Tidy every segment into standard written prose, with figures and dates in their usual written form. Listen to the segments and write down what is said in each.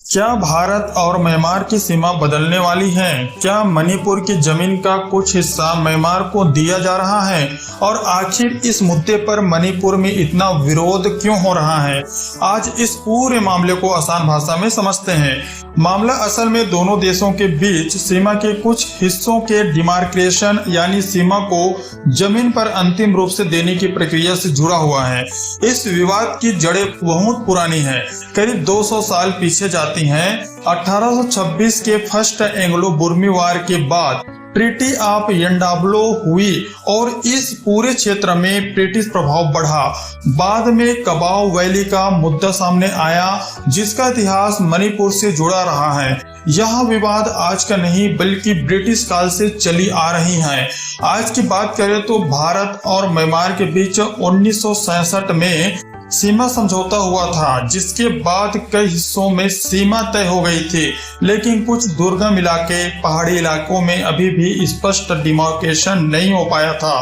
क्या भारत और म्यांमार की सीमा बदलने वाली है? क्या मणिपुर की जमीन का कुछ हिस्सा म्यांमार को दिया जा रहा है? और आखिर इस मुद्दे पर मणिपुर में इतना विरोध क्यों हो रहा है? आज इस पूरे मामले को आसान भाषा में समझते हैं। मामला असल में दोनों देशों के बीच सीमा के कुछ हिस्सों के डिमार्केशन यानी सीमा को जमीन पर अंतिम रूप से देने की प्रक्रिया से जुड़ा हुआ है। इस विवाद की जड़ें बहुत पुरानी है, करीब 200 साल पीछे जाती हैं। 1826 के फर्स्ट एंग्लो बुर्मी वार के बाद ट्रीटी ऑफ यंडाब्लो हुई और इस पूरे क्षेत्र में ब्रिटिश प्रभाव बढ़ा। बाद में कबाऊ वैली का मुद्दा सामने आया, जिसका इतिहास मणिपुर से जुड़ा रहा है। यह विवाद आज का नहीं बल्कि ब्रिटिश काल से चली आ रही है। आज की बात करें तो भारत और म्यांमार के बीच 1967 में सीमा समझौता हुआ था, जिसके बाद कई हिस्सों में सीमा तय हो गई थी, लेकिन कुछ दुर्गम इलाके, पहाड़ी इलाकों में अभी भी स्पष्ट डिमार्केशन नहीं हो पाया था।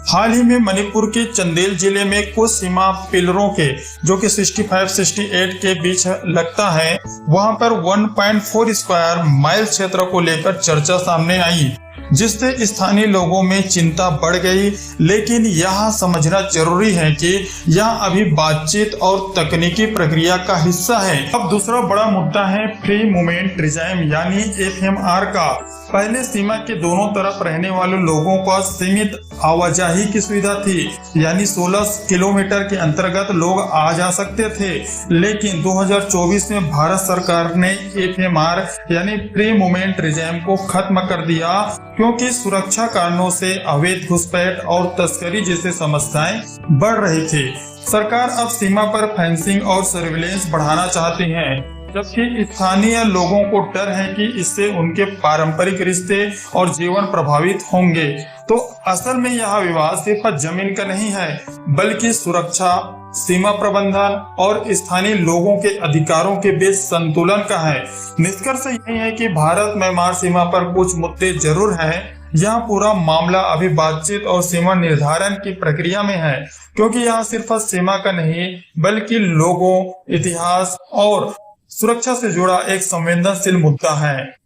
हाल ही में मणिपुर के चंदेल जिले में कुछ सीमा पिलरों के, जो कि 65-68 के बीच लगता है, वहां पर 1.4 स्क्वायर माइल क्षेत्र को लेकर चर्चा सामने आई, जिससे स्थानीय लोगों में चिंता बढ़ गई। लेकिन यहाँ समझना जरूरी है कि यह अभी बातचीत और तकनीकी प्रक्रिया का हिस्सा है। अब दूसरा बड़ा मुद्दा है फ्री मूवमेंट रिजाइम यानी FMR का। पहले सीमा के दोनों तरफ रहने वाले लोगों का सीमित आवाजाही की सुविधा थी, यानी 16 किलोमीटर के अंतर्गत लोग आ जा सकते थे। लेकिन 2024 में भारत सरकार ने FMR यानी फ्री मूवमेंट रिजाइम को खत्म कर दिया, क्योंकि सुरक्षा कारणों से अवैध घुसपैठ और तस्करी जैसी समस्याएं बढ़ रही थी। सरकार अब सीमा पर फेंसिंग और सर्विलेंस बढ़ाना चाहती है, जबकि स्थानीय लोगों को डर है कि इससे उनके पारंपरिक रिश्ते और जीवन प्रभावित होंगे। तो असल में यह विवाद सिर्फ जमीन का नहीं है, बल्कि सुरक्षा, सीमा प्रबंधन और स्थानीय लोगों के अधिकारों के बीच संतुलन का है। निष्कर्ष यही है कि भारत म्यांमार सीमा पर कुछ मुद्दे जरूर हैं। यह पूरा मामला अभी बातचीत और सीमा निर्धारण की प्रक्रिया में है, क्योंकि यह सिर्फ सीमा का नहीं बल्कि लोगों, इतिहास और सुरक्षा से जुड़ा एक संवेदनशील मुद्दा है।